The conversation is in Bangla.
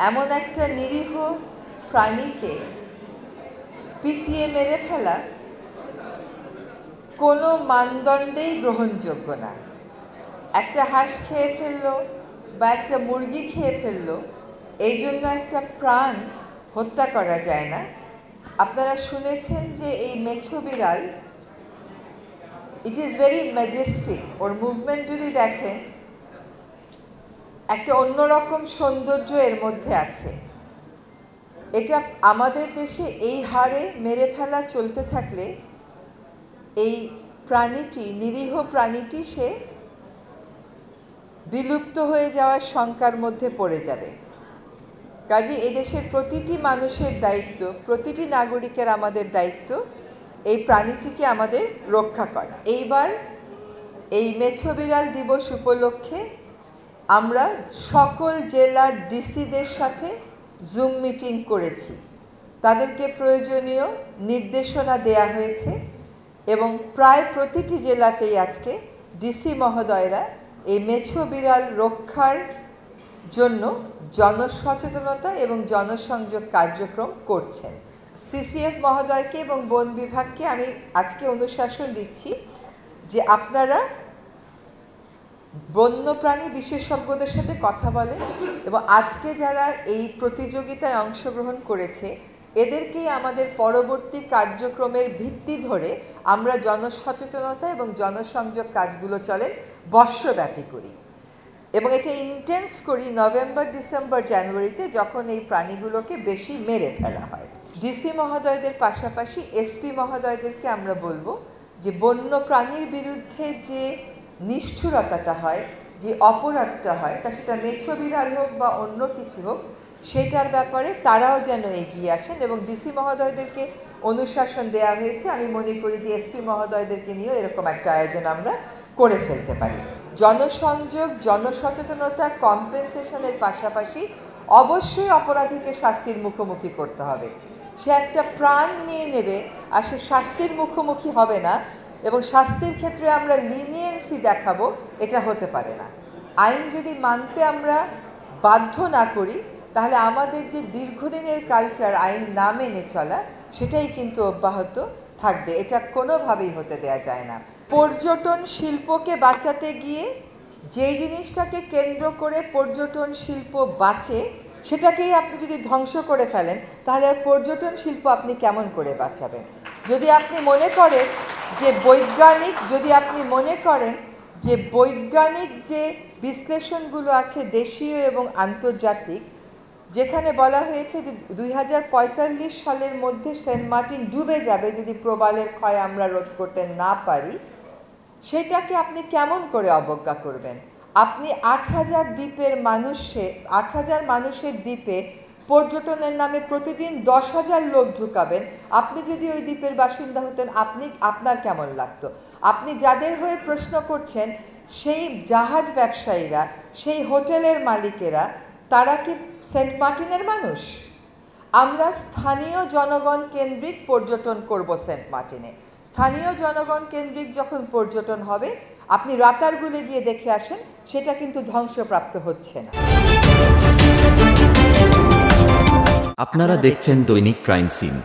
এমন একটা নিরীহ প্রাণীকে পিটিয়ে মেরে ফেলা কোনো মানদণ্ডেই গ্রহণযোগ্য না। একটা হাঁস খেয়ে ফেললো বা একটা মুরগি খেয়ে ফেললো, এই জন্য একটা প্রাণ হত্যা করা যায় না। আপনারা শুনেছেন যে এই মেছো বিড়াল, it is very Majestic. Or movement যদি দেখেন, একটা অন্যরকম সৌন্দর্য এর মধ্যে আছে। এটা আমাদের দেশে এই হারে মেরে ফেলা চলতে থাকলে এই প্রাণীটি, নিরীহ প্রাণীটি, সে বিলুপ্ত হয়ে যাওয়ার শঙ্কার মধ্যে পড়ে যাবে। কাজে এদেশের প্রতিটি মানুষের দায়িত্ব, প্রতিটি নাগরিকের আমাদের দায়িত্ব এই প্রাণীটিকে আমাদের রক্ষা করা। এইবার এই মেছো বিড়াল দিবস উপলক্ষে আমরা সকল জেলার ডিসিদের সাথে জুম মিটিং করেছি। তাদেরকে প্রয়োজনীয় নির্দেশনা দেয়া হয়েছে এবং প্রায় প্রতিটি জেলাতেই আজকে ডিসি মহোদয়রা এই মেছো বিড়াল রক্ষার জন্য জনসচেতনতা এবং জনসংযোগ কার্যক্রম করছেন। সিসিএফ মহোদয়কে এবং বন বিভাগকে আমি আজকে অনুশাসন দিচ্ছি যে আপনারা বন্যপ্রাণী বিশেষজ্ঞদের সাথে কথা বলেন এবং আজকে যারা এই প্রতিযোগিতায় অংশগ্রহণ করেছে এদেরকেই আমাদের পরবর্তী কার্যক্রমের ভিত্তি ধরে আমরা জনসচেতনতা এবং জনসংযোগ কাজগুলো চলেন বর্ষব্যাপী করি এবং এটা ইন্টেন্স করি নভেম্বর, ডিসেম্বর, জানুয়ারিতে, যখন এই প্রাণীগুলোকে বেশি মেরে ফেলা হয়। ডিসি মহোদয়দের পাশাপাশি এসপি মহোদয়দেরকে আমরা বলবো যে বন্য প্রাণীর বিরুদ্ধে যে নিষ্ঠুরতাটা হয়, যে অপরাধটা হয়, তা সেটা মেছো বিড়াল হোক বা অন্য কিছু হোক, সেটার ব্যাপারে তারাও যেন এগিয়ে আসেন এবং ডিসি মহোদয়দেরকে অনুশাসন দেওয়া হয়েছে। আমি মনে করি যে এসপি মহোদয়দেরকে নিয়েও এরকম একটা আয়োজন আমরা করে ফেলতে পারি। জনসংযোগ, জনসচেতনতা, কম্পেনসেশনের পাশাপাশি অবশ্যই অপরাধীকে শাস্তির মুখোমুখি করতে হবে। সে একটা প্রাণ নিয়ে নেবে আর সে শাস্তির মুখোমুখি হবে না এবং শাস্তির ক্ষেত্রে আমরা লিনিয়েন্সি দেখাবো, এটা হতে পারে না। আইন যদি মানতে আমরা বাধ্য না করি তাহলে আমাদের যে দীর্ঘদিনের কালচার আইন না মেনে চলা, সেটাই কিন্তু অব্যাহত থাকবে। এটা কোনোভাবেই হতে দেয়া যায় না। পর্যটন শিল্পকে বাঁচাতে গিয়ে যে জিনিসটাকে কেন্দ্র করে পর্যটন শিল্প বাঁচে সেটাকেই আপনি যদি ধ্বংস করে ফেলেন তাহলে আর পর্যটন শিল্প আপনি কেমন করে বাঁচাবেন? যদি আপনি মনে করেন যে বৈজ্ঞানিক যে বিশ্লেষণগুলো আছে দেশীয় এবং আন্তর্জাতিক, যেখানে বলা হয়েছে যে 2045 সালের মধ্যে সেন্ট মার্টিন ডুবে যাবে যদি প্রবালের ক্ষয় আমরা রোধ করতে না পারি, সেটাকে আপনি কেমন করে অবজ্ঞা করবেন? আপনি 8000 দ্বীপের 8000 মানুষের দ্বীপে পর্যটনের নামে প্রতিদিন 10,000 লোক ঢুকাবেন। আপনি যদি ওই দ্বীপের বাসিন্দা হতেন, আপনার কেমন লাগতো? আপনি যাদের হয়ে প্রশ্ন করছেন সেই জাহাজ ব্যবসায়ীরা, সেই হোটেলের মালিকেরা, তারা কি সেন্ট মার্টিনের মানুষ? আমরা স্থানীয় জনগণ কেন্দ্রিক পর্যটন করব সেন্ট মার্টিনে। স্থানীয় জনগণ কেন্দ্রিক যখন পর্যটন হবে, আপনি রাতারগুলে গিয়ে দেখে আসেন, সেটা কিন্তু ধ্বংসপ্রাপ্ত হচ্ছে না। আপনারা দেখছেন দৈনিক ক্রাইম সিন।